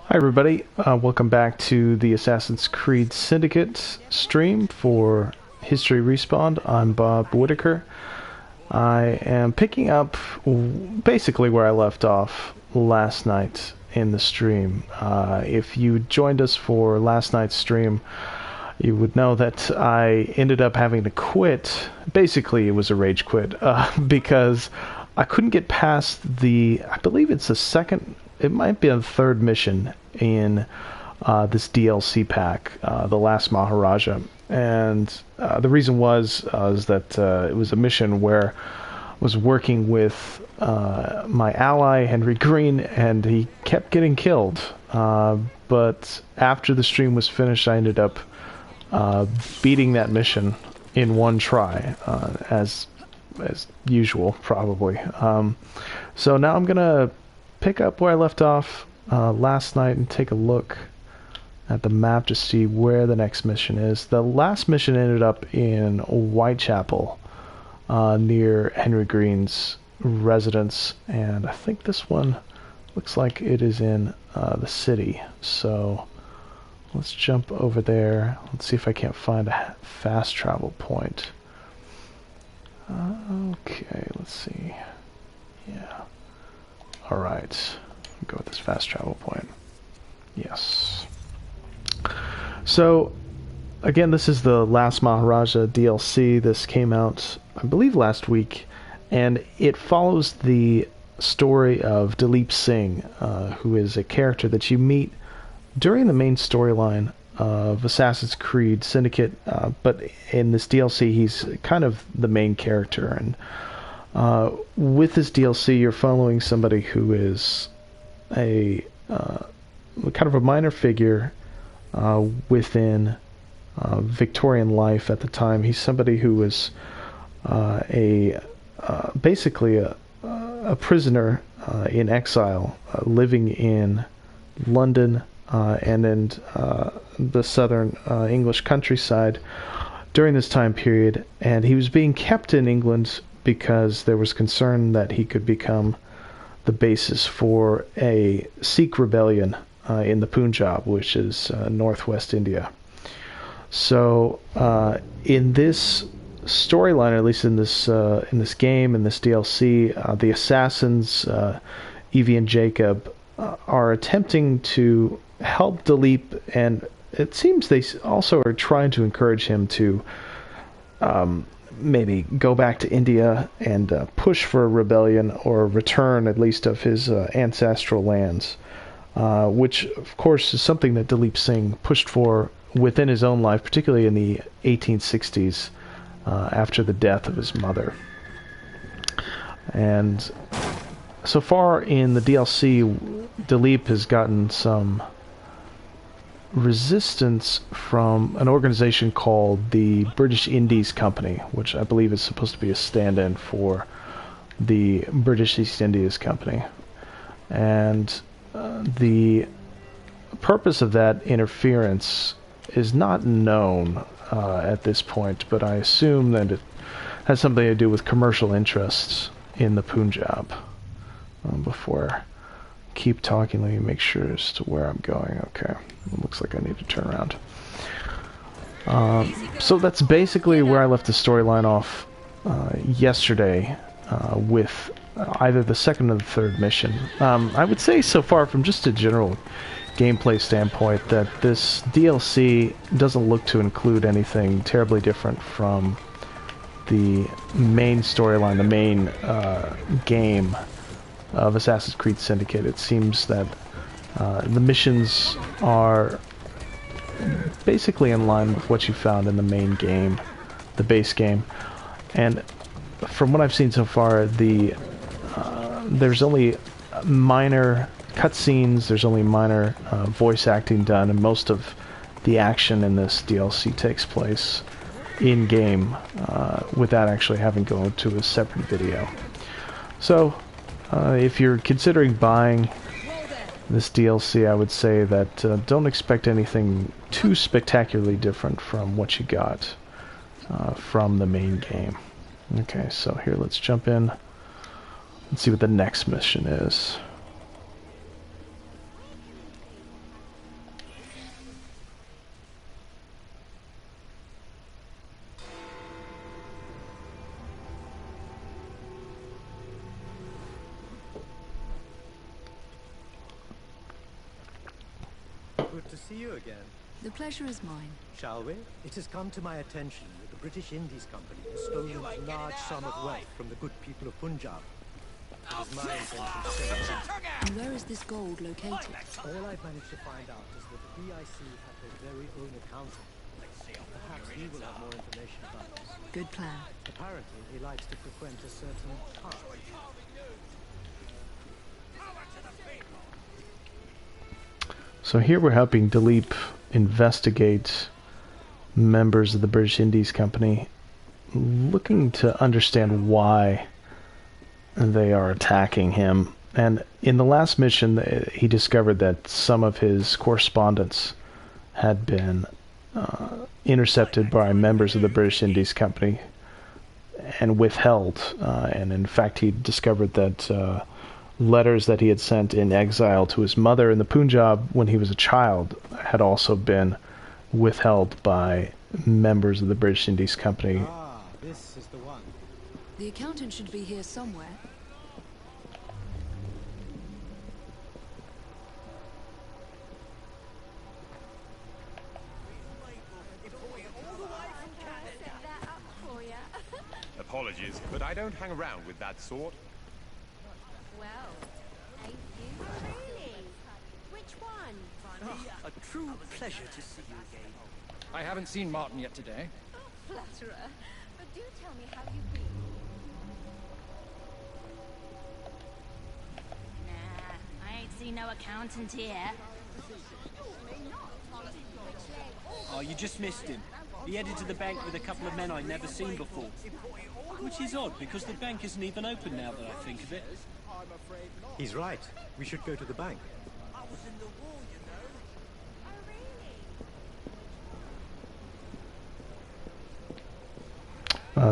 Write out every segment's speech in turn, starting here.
Hi everybody, welcome back to the Assassin's Creed Syndicate stream for History Respawned. I'm Bob Whitaker. I am picking up basically where I left off last night in the stream. If you joined us for last night's stream, you would know that I ended up having to quit. Basically, it was a rage quit because I couldn't get past I believe it's the second, it might be a third mission in this DLC pack, the last Maharaja. And the reason was is that it was a mission where I was working with my ally, Henry Green, and he kept getting killed. But after the stream was finished, I ended up beating that mission in one try, as usual, probably. So now I'm going to pick up where I left off last night and take a look at the map to see where the next mission is. The last mission ended up in Whitechapel, near Henry Green's residence, and I think this one looks like it is in the city. So let's jump over there. Let's see if I can't find a fast travel point. Okay, let's see. Yeah. Alright. Go with this fast travel point. Yes. So, again, this is the last Maharaja DLC. This came out, I believe, last week, and it follows the story of Dilip Singh, who is a character that you meet during the main storyline of Assassin's Creed Syndicate, but in this DLC he's kind of the main character. And with this DLC you're following somebody who is a kind of a minor figure within Victorian life at the time. He's somebody who was basically a prisoner in exile, living in London and in the southern English countryside during this time period, and he was being kept in England because there was concern that he could become the basis for a Sikh rebellion in the Punjab, which is northwest India. So in this storyline, or at least in this game, in this DLC, the assassins, Evie and Jacob, are attempting to help Dilip, and it seems they also are trying to encourage him to maybe go back to India and push for a rebellion, or return at least of his ancestral lands, which of course is something that Dilip Singh pushed for within his own life, particularly in the 1860s after the death of his mother. And so far in the DLC, Dilip has gotten some resistance from an organization called the British Indies Company, which I believe is supposed to be a stand-in for the British East Indies Company. And the purpose of that interference is not known at this point, but I assume that it has something to do with commercial interests in the Punjab. Before I keep talking, let me make sure as to where I'm going. Okay, it looks like I need to turn around. So that's basically where I left the storyline off yesterday, with either the second or the third mission. I would say so far, from just a general gameplay standpoint, that this DLC doesn't look to include anything terribly different from the main storyline, the main game of Assassin's Creed Syndicate. It seems that the missions are basically in line with what you found in the main game, the base game. And from what I've seen so far, there's only minor cutscenes, there's only minor voice acting done, and most of the action in this DLC takes place in-game without actually having to go to a separate video. So if you're considering buying this DLC, I would say that don't expect anything too spectacularly different from what you got from the main game. Okay, so here let's jump in Let's see what the next mission is. Good to see you again. The pleasure is mine. Shall we? It has come to my attention that the British Indies Company has stolen a large sum of wealth from the good people of Punjab. It is my intention to send it back. And where is this gold located? All I've managed to find out is that the BIC have their very own accountant. Perhaps he will have more information about this. Good plan. Apparently, he likes to frequent a certain pub. So here we're helping Dilip investigate members of the British Indies Company, looking to understand why they are attacking him. And in the last mission, he discovered that some of his correspondence had been intercepted by members of the British Indies Company and withheld. And in fact, he discovered that letters that he had sent in exile to his mother in the Punjab when he was a child had also been withheld by members of the British Indies Company. Ah, this is the one. The accountant should be here somewhere. Apologies, but I don't hang around with that sort. Well, ain't you really? Which one? A true pleasure to see you again. I haven't seen Martin yet today. Oh, flatterer. But do tell me how you've been. Nah, I ain't seen no accountant here. Oh, you just missed him. He headed to the bank with a couple of men I'd never seen before. Which is odd, because the bank isn't even open now that I think of it. He's right. We should go to the bank.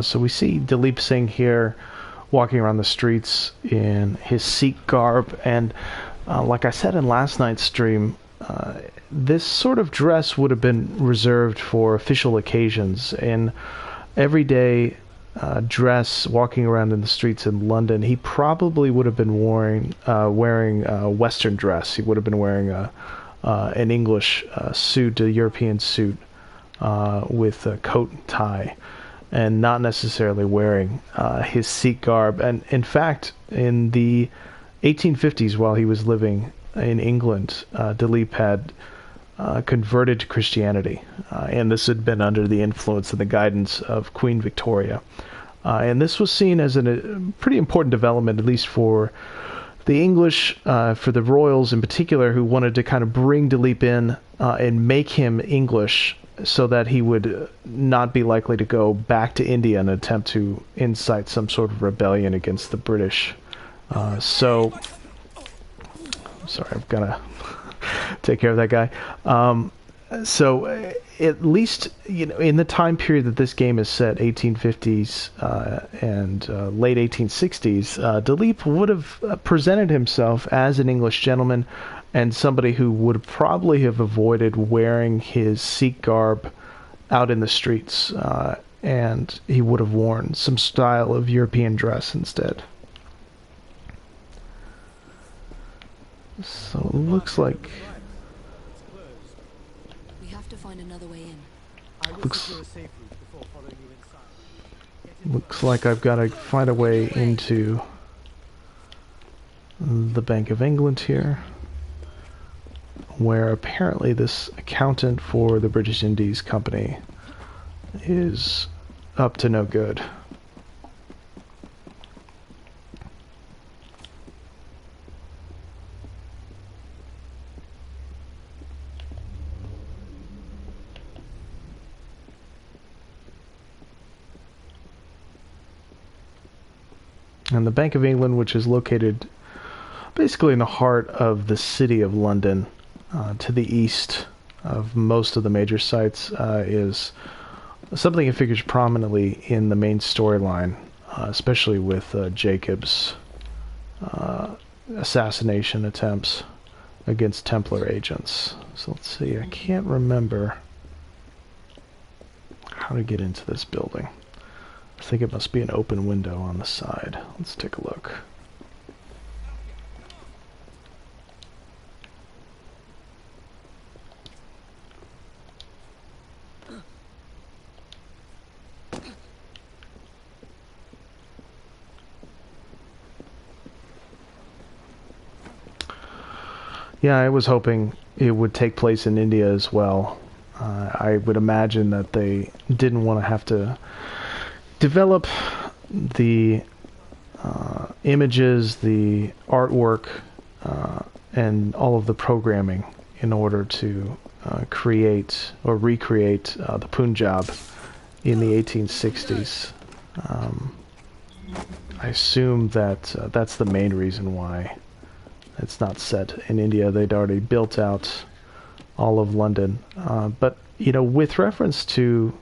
So we see Dilip Singh here walking around the streets in his Sikh garb, and like I said in last night's stream, this sort of dress would have been reserved for official occasions. In everyday dress, walking around in the streets in London, he probably would have been wearing a Western dress. He would have been wearing an English suit, a European suit with a coat and tie, and not necessarily wearing his Sikh garb. And in fact, in the 1850s, while he was living in England, Dilip had converted to Christianity, and this had been under the influence and the guidance of Queen Victoria. And this was seen as a pretty important development, at least for the English, for the royals in particular, who wanted to kind of bring Dilip in and make him English, so that he would not be likely to go back to India and attempt to incite some sort of rebellion against the British. Sorry, I'm gonna take care of that guy. So at least, you know, in the time period that this game is set, 1850s and late 1860s, Dilip would have presented himself as an English gentleman and somebody who would probably have avoided wearing his Sikh garb out in the streets, and he would have worn some style of European dress instead. So it looks like We have to find another way in. looks like I've got to find a way into the Bank of England here, where apparently this accountant for the British Indies Company is up to no good. And the Bank of England, which is located basically in the heart of the city of London, to the east of most of the major sites, is something that figures prominently in the main storyline, especially with Jacob's assassination attempts against Templar agents. So let's see, I can't remember how to get into this building. I think it must be an open window on the side. Let's take a look. Yeah, I was hoping it would take place in India as well. I would imagine that they didn't want to have to develop the images, the artwork, and all of the programming in order to create or recreate the Punjab in the 1860s. I assume that that's the main reason why it's not set in India. They'd already built out all of London. But, you know, with reference to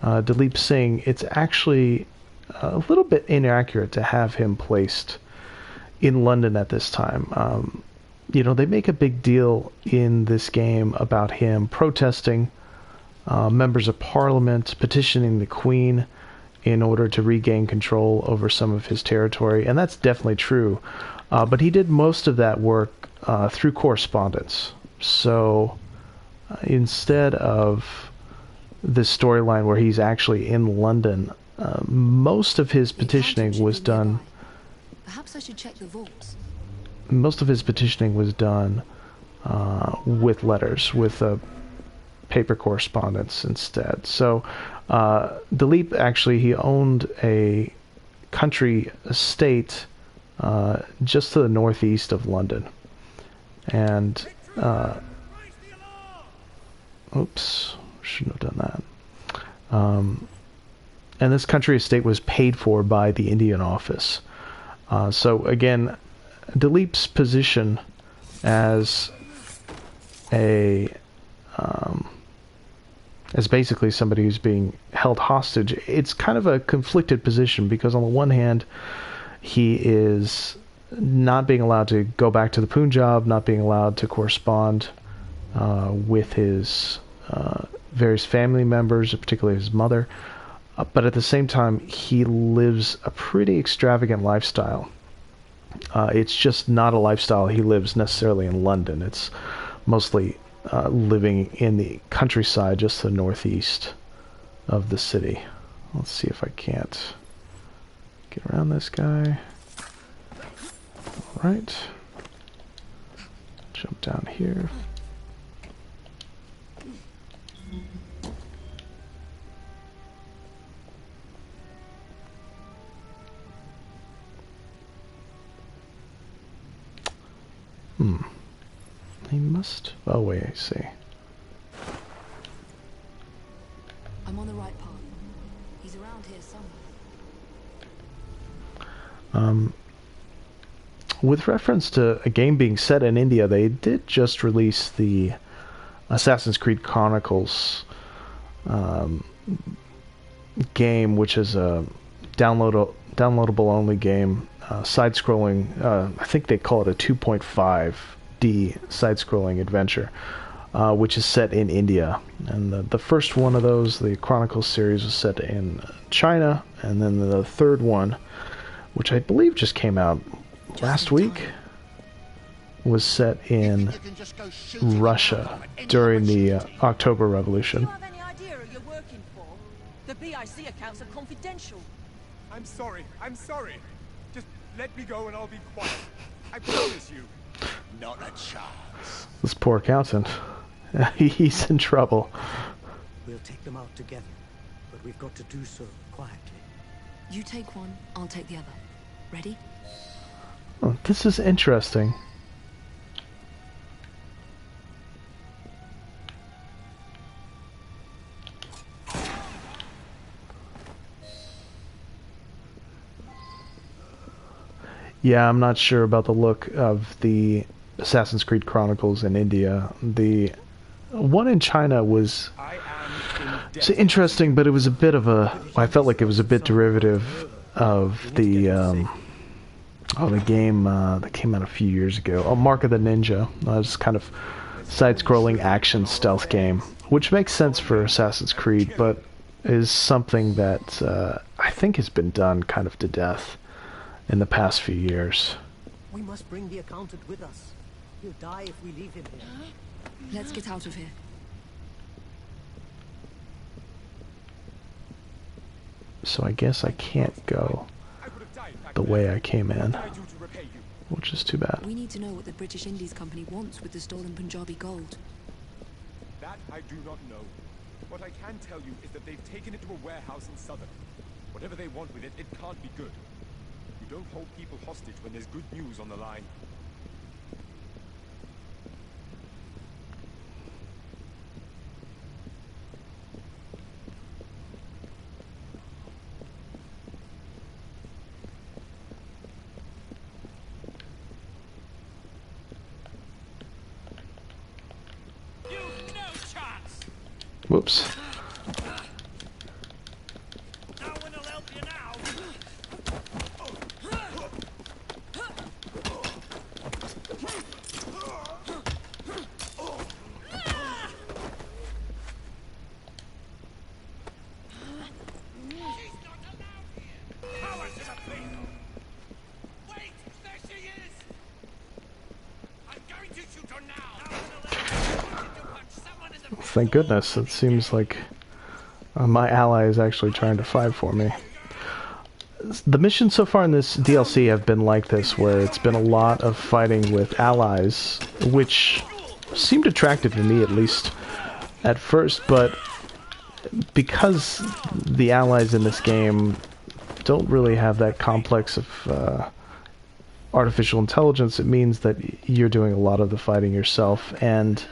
Dalip Singh, it's actually a little bit inaccurate to have him placed in London at this time. You know, they make a big deal in this game about him protesting members of Parliament, petitioning the Queen in order to regain control over some of his territory, and that's definitely true. But he did most of that work through correspondence. So instead of this storyline where he's actually in London, most of his petitioning was done. Perhaps I should check the vaults. Most of his petitioning was done with letters, with paper correspondence instead. So Dalip actually, he owned a country estate just to the northeast of London, and oops, shouldn't have done that. And this country estate was paid for by the Indian office. So again, Dalip's position as as basically somebody who's being held hostage, it's kind of a conflicted position, because on the one hand, he is not being allowed to go back to the Punjab, not being allowed to correspond with his various family members, particularly his mother. But at the same time, he lives a pretty extravagant lifestyle. It's just not a lifestyle he lives necessarily in London. It's mostly living in the countryside just to the northeast of the city. Let's see if I can't get around this guy. Alright. Jump down here. He must... Oh, wait, I see. I'm on the right path. He's around here somewhere. With reference to a game being set in India, they did just release the Assassin's Creed Chronicles game, which is a downloadable only game, side-scrolling. I think they call it a 2.5D side-scrolling adventure, which is set in India. And the first one of those, the Chronicles series, was set in China, and then the third one, which I believe just came out last week, was set in Russia during the October Revolution. Do you have any idea who you're working for? The BIC accounts are confidential. I'm sorry. Just let me go and I'll be quiet. I promise you. Not a chance. This poor accountant. He's in trouble. We'll take them out together, but we've got to do so quietly. You take one, I'll take the other. Ready? Oh, this is interesting. Yeah, I'm not sure about the look of the Assassin's Creed Chronicles in India. The one in China was interesting, but it was a bit of a... I felt like it was a bit derivative of the Oh, the game that came out a few years ago. Oh, Mark of the Ninja. It's kind of side-scrolling action stealth game, which makes sense for Assassin's Creed, but is something that I think has been done kind of to death in the past few years. We must bring the accountant with us. He'll die if we leave him here. Let's get out of here. So I guess I can't go the way I came in, which is too bad. We need to know what the British Indies Company wants with the stolen Punjabi gold. That I do not know. What I can tell you is that they've taken it to a warehouse in Southern. Whatever they want with it, it can't be good. You don't hold people hostage when there's good news on the line. Whoops. No one will help you now. Thank goodness. It seems like my ally is actually trying to fight for me. The missions so far in this DLC have been like this, where it's been a lot of fighting with allies, which seemed attractive to me, at least at first, but because the allies in this game don't really have that complex of artificial intelligence, it means that you're doing a lot of the fighting yourself, and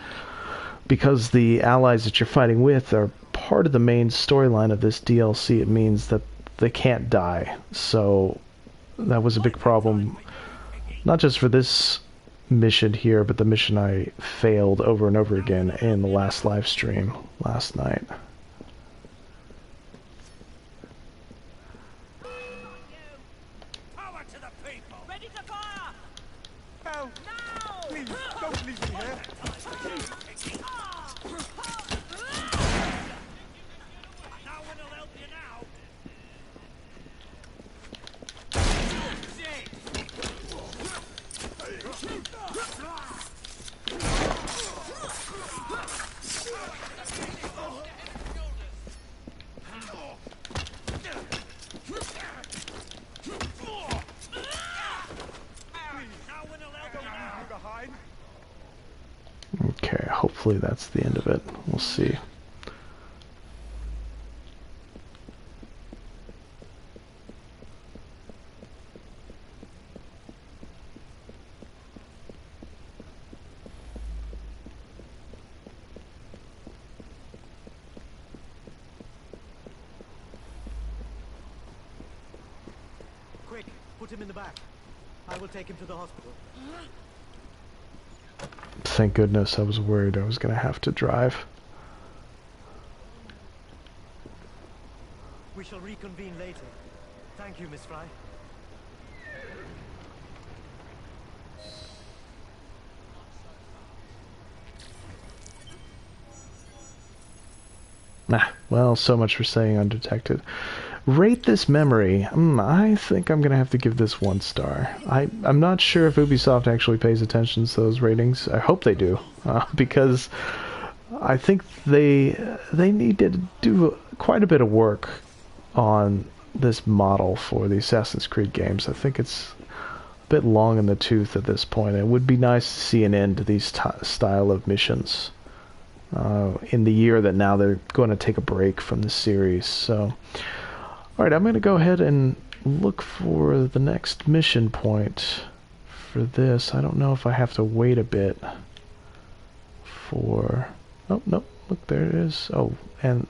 because the allies that you're fighting with are part of the main storyline of this DLC, it means that they can't die. So that was a big problem, not just for this mission here, but the mission I failed over and over again in the last live stream last night. Power to the people! Ready to fire! Hell, no! Please, don't leave me here! No one will help you now! Okay, hopefully that's the end of it. We'll see. Quick, put him in the back. I will take him to the hospital. Thank goodness, I was worried I was going to have to drive. We shall reconvene later. Thank you, Miss Fry. Well, so much for saying undetected. Rate this memory. I think I'm going to have to give this 1 star. I'm not sure if Ubisoft actually pays attention to those ratings. I hope they do, because I think they need to do quite a bit of work on this model for the Assassin's Creed games. I think it's a bit long in the tooth at this point. It would be nice to see an end to these style of missions in the year that now they're going to take a break from the series. So, alright, I'm going to go ahead and look for the next mission point for this. I don't know if I have to wait a bit for... Oh, no, look, there it is. Oh, and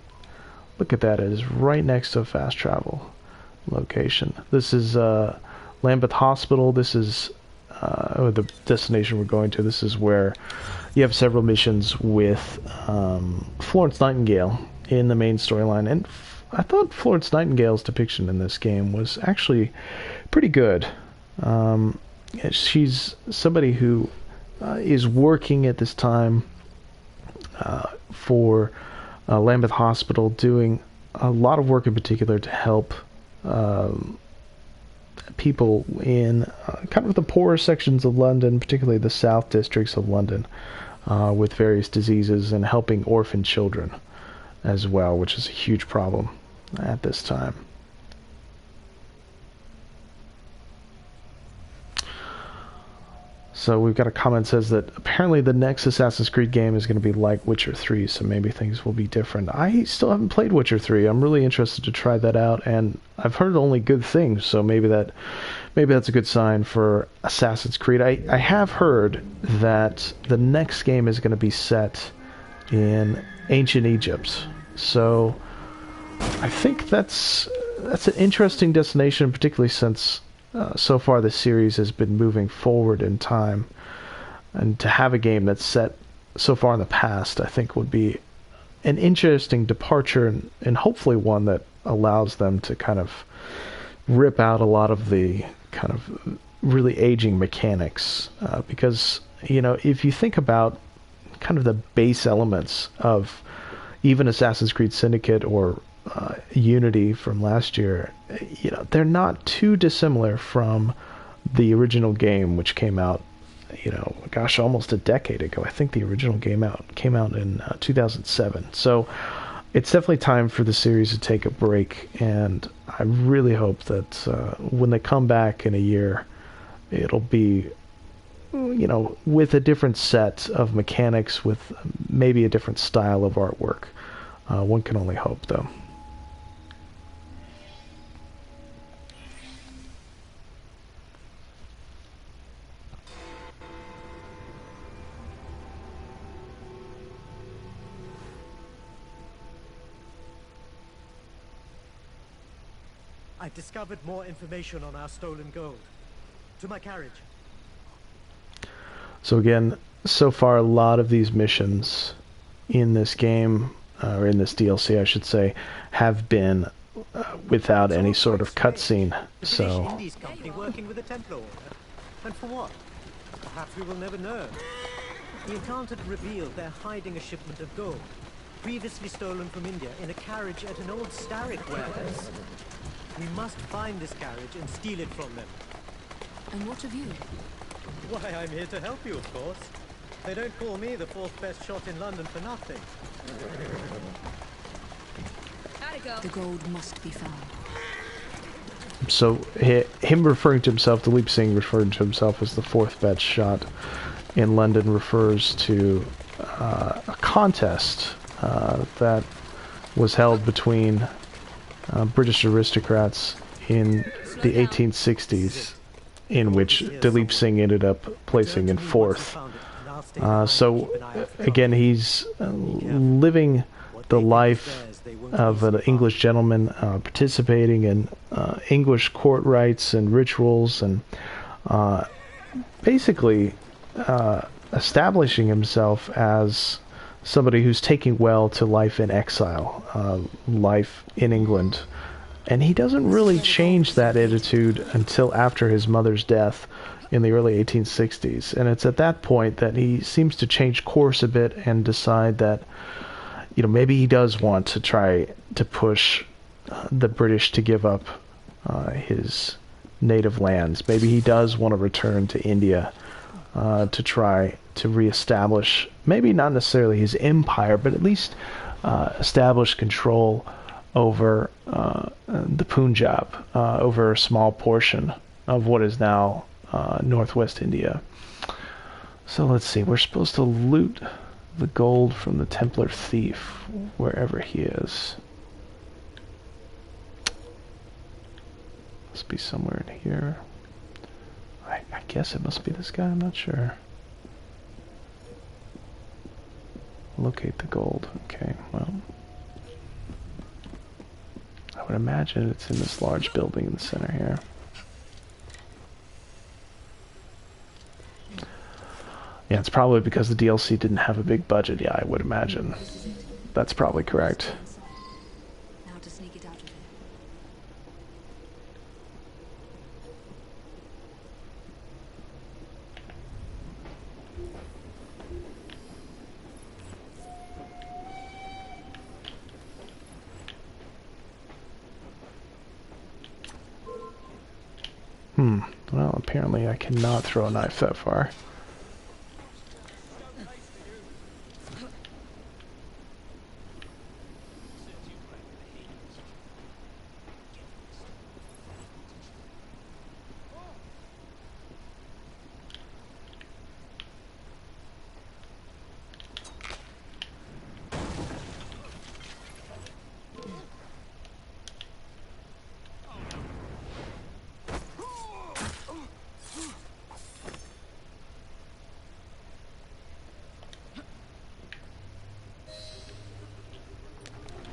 look at that. It is right next to a fast travel location. This is Lambeth Hospital. This is the destination we're going to. This is where you have several missions with Florence Nightingale in the main storyline, and I thought Florence Nightingale's depiction in this game was actually pretty good. She's somebody who is working at this time for Lambeth Hospital, doing a lot of work in particular to help people in kind of the poorer sections of London, particularly the south districts of London, with various diseases, and helping orphan children as well, which is a huge problem at this time. So we've got a comment that says that apparently the next Assassin's Creed game is going to be like Witcher 3, so maybe things will be different. I still haven't played Witcher 3. I'm really interested to try that out, and I've heard only good things, so maybe that's a good sign for Assassin's Creed. I have heard that the next game is going to be set in ancient Egypt, so I think that's an interesting destination, particularly since so far this series has been moving forward in time, and to have a game that's set so far in the past, I think would be an interesting departure, and hopefully one that allows them to kind of rip out a lot of the kind of really aging mechanics, because, you know, if you think about kind of the base elements of even Assassin's Creed Syndicate or Unity from last year, you know, they're not too dissimilar from the original game, which came out, you know, gosh, almost a decade ago. I think the original game came out in 2007. So it's definitely time for the series to take a break, and I really hope that when they come back in a year, it'll be, you know, with a different set of mechanics, with maybe a different style of artwork. One can only hope, though. I've discovered more information on our stolen gold. To my carriage. So again, so far a lot of these missions in this game, or in this DLC I should say, have been without any sort of cutscene. The British Indies Company working with the Templar Order. And for what? Perhaps we will never know. The encounter revealed they're hiding a shipment of gold, previously stolen from India, in a carriage at an old Starrick warehouse. We must find this carriage and steal it from them. And what of you? Why, I'm here to help you, of course. They don't call me the fourth best shot in London for nothing. The gold must be found. So him referring to himself, Dalip Singh referring to himself as the fourth best shot in London, refers to a contest that was held between British aristocrats in the 1860s, in which Dalip Singh ended up placing in fourth. So again, he's living the life of an English gentleman, participating in English court rites and rituals, and basically establishing himself as somebody who's taking well to life in exile, life in England. And he doesn't really change that attitude until after his mother's death in the early 1860s. And it's at that point that he seems to change course a bit and decide that, you know, maybe he does want to try to push the British to give up his native lands. Maybe he does want to return to India to try to reestablish, maybe not necessarily his empire, but at least establish control over the Punjab, over a small portion of what is now northwest India. So let's see, we're supposed to loot the gold from the Templar thief, wherever he is. Must be somewhere in here. I guess it must be this guy, I'm not sure. Locate the gold. Okay, well, I would imagine it's in this large building in the center here. Yeah, it's probably because the DLC didn't have a big budget. Yeah, I would imagine. That's probably correct. Now to sneak it out of here. Well, apparently I cannot throw a knife that far.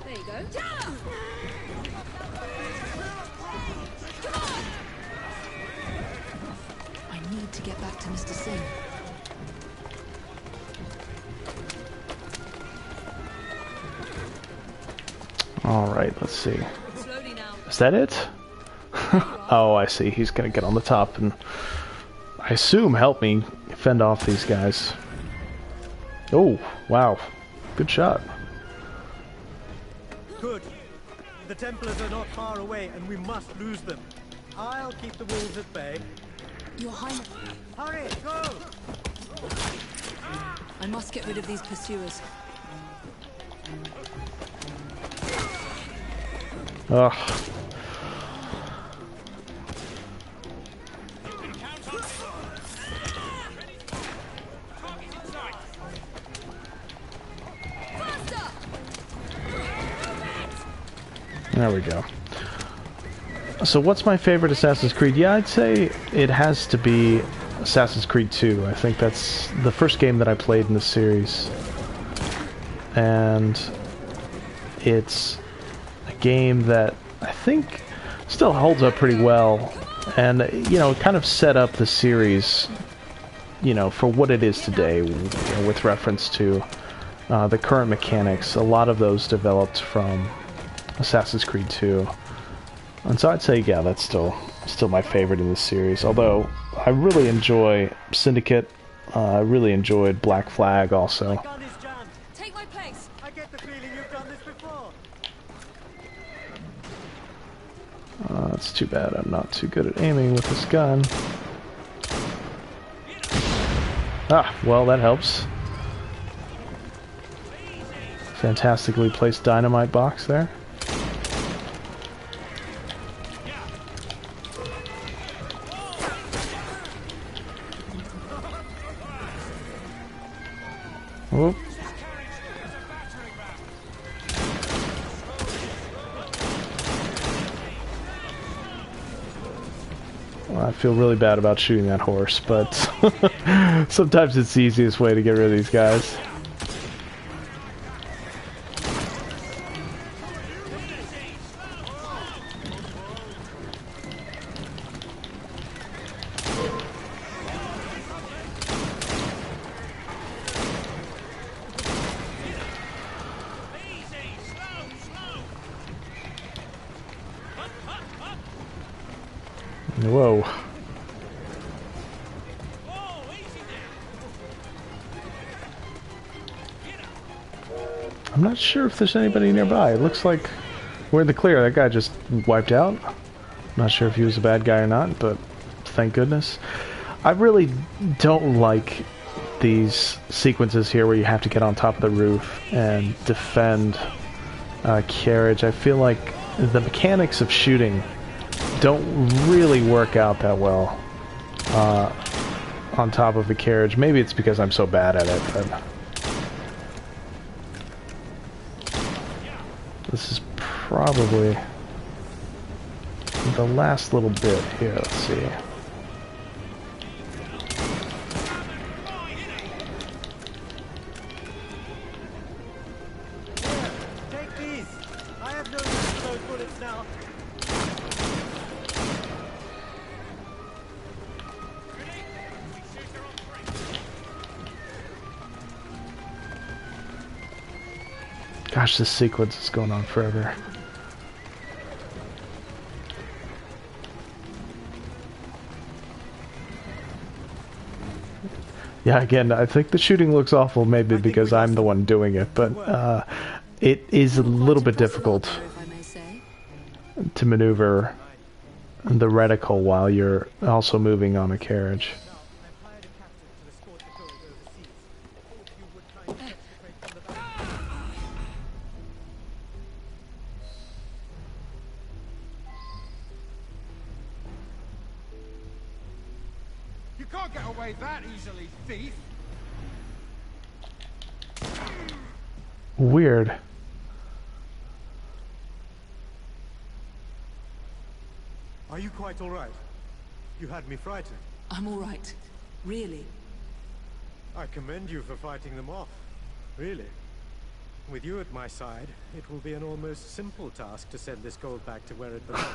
There you go. I need to get back to Mr. Singh. Alright, let's see. Slowly now. Is that it? Oh, I see. He's gonna get on the top and, I assume, help me fend off these guys. Oh, wow. Good shot. Good. The Templars are not far away, and we must lose them. I'll keep the wolves at bay. Your Highness, Hurry, go! I must get rid of these pursuers. Ugh. There we go. So what's my favorite Assassin's Creed? Yeah, I'd say it has to be Assassin's Creed 2. I think that's the first game that I played in the series. And it's a game that I think still holds up pretty well. And, you know, it kind of set up the series, you know, for what it is today, you know, with reference to the current mechanics. A lot of those developed from Assassin's Creed 2. And so I'd say, yeah, that's still my favorite in the series. Although, I really enjoy Syndicate. I really enjoyed Black Flag also. My gun is jammed. Take my place. I get the feeling you've done this before. It's too bad I'm not too good at aiming with this gun. Ah, well, that helps. Fantastically placed dynamite box there. Whoop. Well, I feel really bad about shooting that horse, but sometimes it's the easiest way to get rid of these guys. Whoa. I'm not sure if there's anybody nearby. It looks like we're in the clear. That guy just wiped out. I'm not sure if he was a bad guy or not, but thank goodness. I really don't like these sequences here where you have to get on top of the roof and defend a carriage. I feel like the mechanics of shooting don't really work out that well on top of a carriage. Maybe it's because I'm so bad at it, but this is probably the last little bit here. Let's see. Take these. I have no use for those bullets now. Gosh, this sequence is going on forever. Yeah, again, I think the shooting looks awful, maybe because I'm the one doing it, but it is a little bit difficult If I may say. to maneuver the reticle while you're also moving on a carriage. I've hired a captain to escort the gold overseas. If you would kindly extricate from the bank. You can't get away that easily, thief! Weird. Are you quite all right? You had me frightened. I'm all right. Really. I commend you for fighting them off. Really. With you at my side, it will be an almost simple task to send this gold back to where it belongs.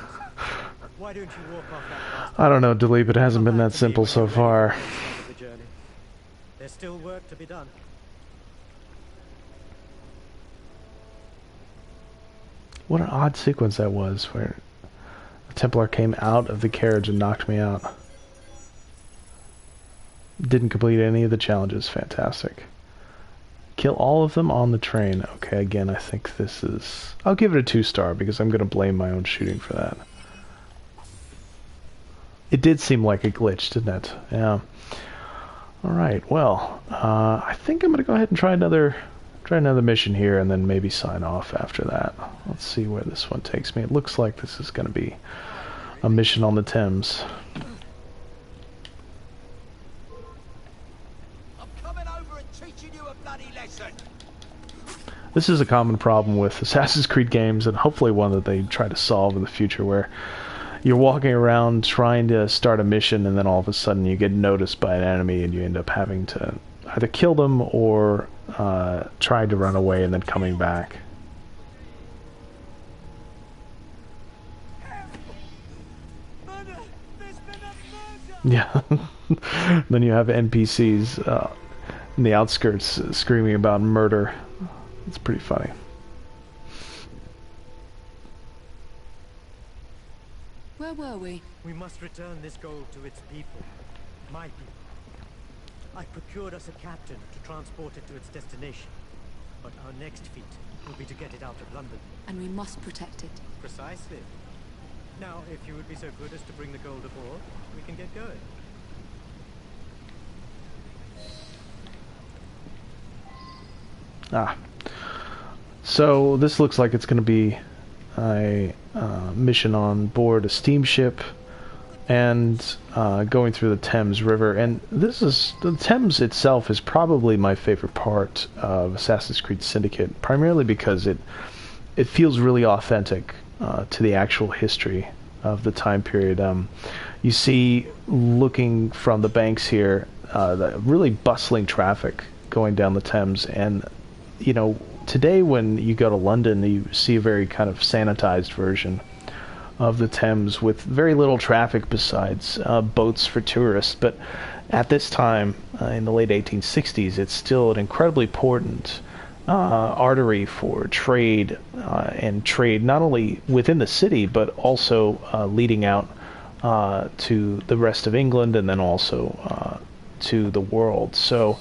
Why don't you walk off that path? I don't know, Dilip, it hasn't been that simple so far. The journey. There's still work to be done. What an odd sequence that was, where a Templar came out of the carriage and knocked me out. Didn't complete any of the challenges. Fantastic. Kill all of them on the train. Okay, again, I think this is... I'll give it a 2-star because I'm going to blame my own shooting for that. It did seem like a glitch, didn't it? Yeah. Alright, well, I think I'm going to go ahead and try another mission here and then maybe sign off after that. Let's see where this one takes me. It looks like this is going to be a mission on the Thames. I'm coming over and teaching you a bloody lesson. This is a common problem with Assassin's Creed games, and hopefully one that they try to solve in the future, where you're walking around trying to start a mission and then all of a sudden you get noticed by an enemy and you end up having to either kill them or try to run away and then coming back. Yeah. Then you have NPCs in the outskirts screaming about murder. It's pretty funny. Where were we? We must return this gold to its people. My people. I procured us a captain to transport it to its destination. But our next feat will be to get it out of London. And we must protect it. Precisely. Now, if you would be so good as to bring the gold aboard, we can get going. Ah. So this looks like it's going to be a mission on board a steamship and going through the Thames River. And this is the Thames itself is probably my favorite part of Assassin's Creed Syndicate, primarily because it feels really authentic to the actual history of the time period. You see, looking from the banks here, the really bustling traffic going down the Thames, and you know, today when you go to London, you see a very kind of sanitized version of the Thames with very little traffic besides boats for tourists. But at this time, in the late 1860s, it's still an incredibly important artery for trade, and trade not only within the city, but also leading out to the rest of England and then also to the world. So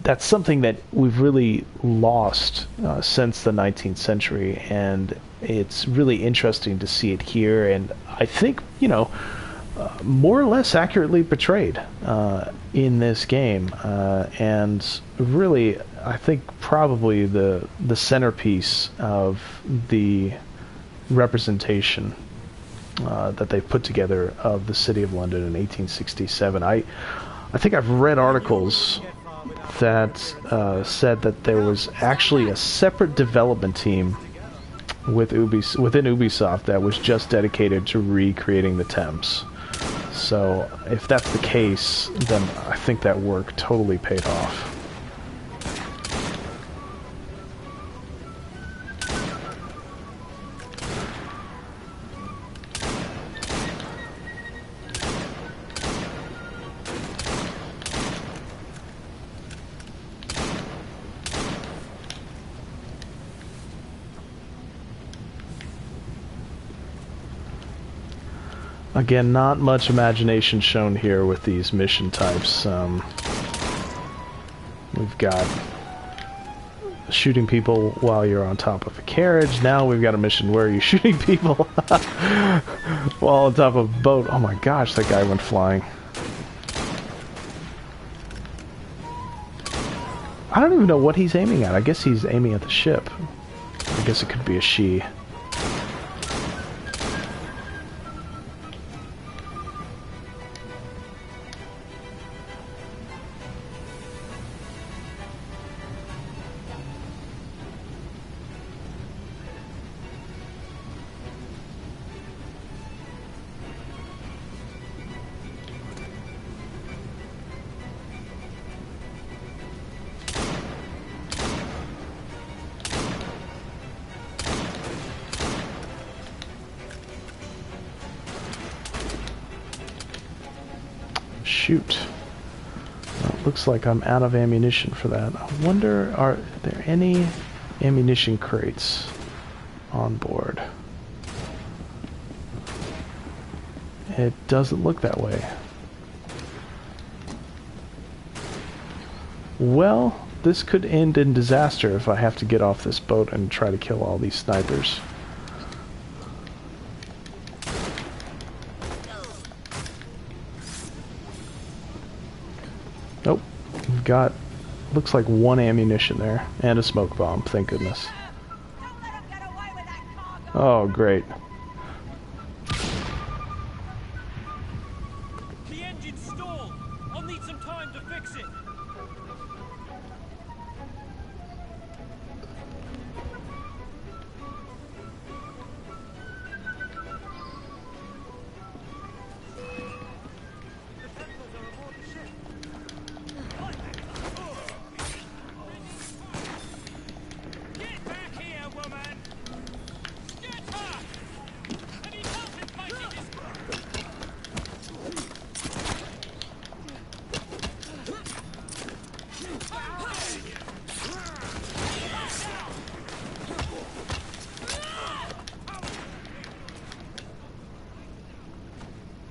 that's something that we've really lost since the 19th century, and it's really interesting to see it here, and I think, you know, more or less accurately portrayed in this game, and really, I think probably the centerpiece of the representation that they put together of the City of London in 1867. I think I've read articles that said that there was actually a separate development team within Ubisoft that was just dedicated to recreating the Thames. So if that's the case, then I think that work totally paid off. Again, not much imagination shown here with these mission types. We've got shooting people while you're on top of a carriage. Now we've got a mission where you're shooting people while on top of a boat. Oh my gosh, that guy went flying. I don't even know what he's aiming at. I guess he's aiming at the ship. I guess it could be a she. Shoot. Well, it looks like I'm out of ammunition for that. I wonder, are there any ammunition crates on board? It doesn't look that way. Well, this could end in disaster if I have to get off this boat and try to kill all these snipers. Nope. We've got, looks like one ammunition there. And a smoke bomb, thank goodness. Oh, great. The engine's stalled. I'll need some time to fix it.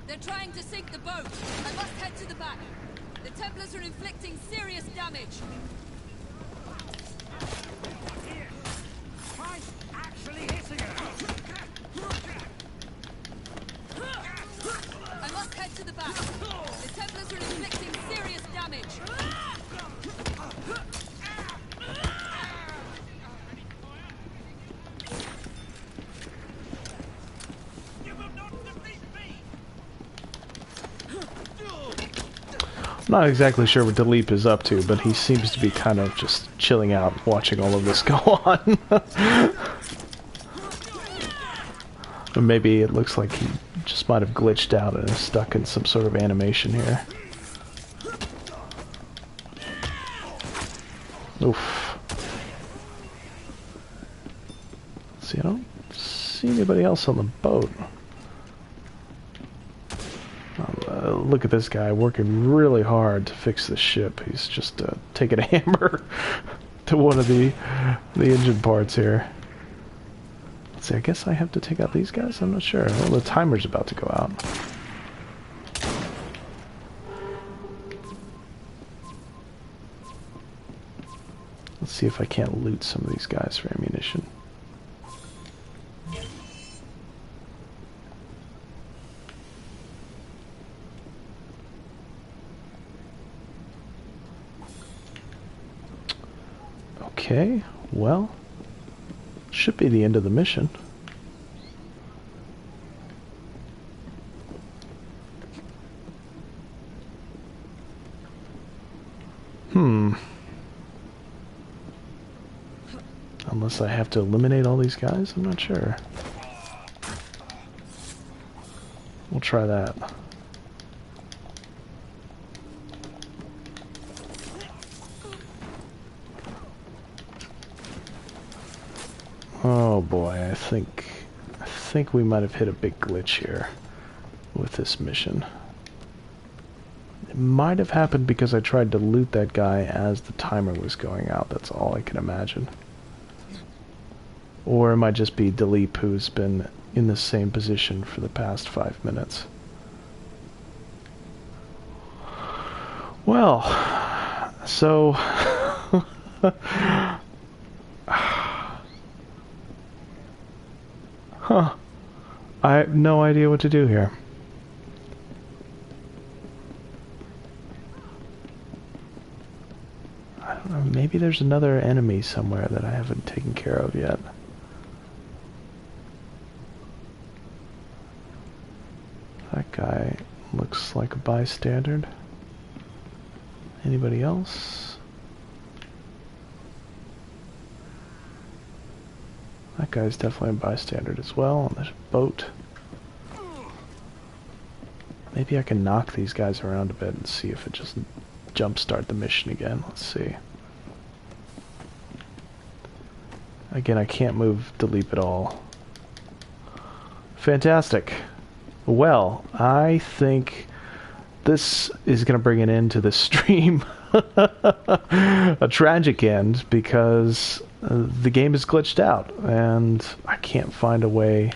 They're trying to sink the boat. I must head to the back. The Templars are inflicting serious damage. I must head to the back. The Templars are inflicting serious damage. I'm not exactly sure what Dilip is up to, but he seems to be kind of just chilling out, watching all of this go on. Or maybe it looks like he just might have glitched out and is stuck in some sort of animation here. Oof. See, I don't see anybody else on the boat. Look at this guy working really hard to fix the ship. He's just taking a hammer to one of the engine parts here. Let's see, I guess I have to take out these guys? I'm not sure. Well, the timer's about to go out. Let's see if I can't loot some of these guys for ammunition. Okay, well, should be the end of the mission. Unless I have to eliminate all these guys, I'm not sure. We'll try that. Oh boy, I think we might have hit a big glitch here with this mission. It might have happened because I tried to loot that guy as the timer was going out. That's all I can imagine. Or it might just be Dilip, who's been in the same position for the past 5 minutes. Well, so Huh. I have no idea what to do here. I don't know, maybe there's another enemy somewhere that I haven't taken care of yet. That guy looks like a bystander. Anybody else? That guy's definitely a bystander as well on this boat. Maybe I can knock these guys around a bit and see if it just jumpstart the mission again. Let's see. Again, I can't move to leap at all. Fantastic. Well, I think this is going to bring an end to the stream. A tragic end, because the game is glitched out and I can't find a way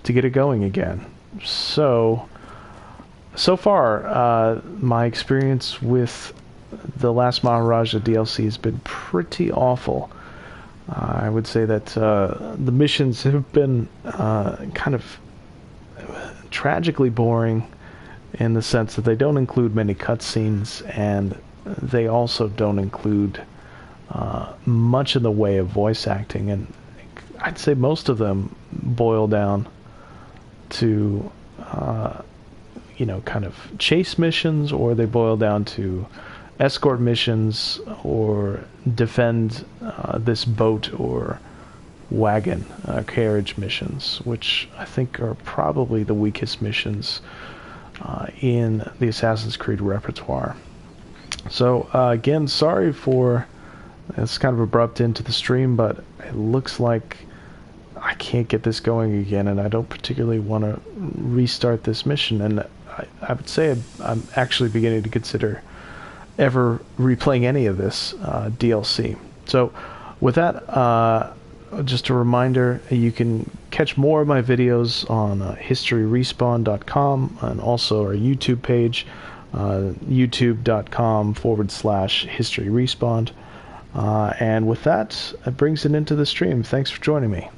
to get it going again. So far, my experience with the last Maharaja DLC has been pretty awful. I would say that the missions have been kind of tragically boring in the sense that they don't include many cutscenes, and they also don't include much in the way of voice acting, and I'd say most of them boil down to you know, kind of chase missions, or they boil down to escort missions, or defend this boat or wagon carriage missions, which I think are probably the weakest missions in the Assassin's Creed repertoire. So again, sorry for this kind of abrupt end to the stream, but it looks like I can't get this going again, and I don't particularly want to restart this mission, and I would say I'm actually beginning to consider ever replaying any of this DLC. So with that, just a reminder, you can catch more of my videos on historyrespawn.com, and also our YouTube page, youtube.com/historyrespawn. And with that, it brings an end to the stream. Thanks for joining me.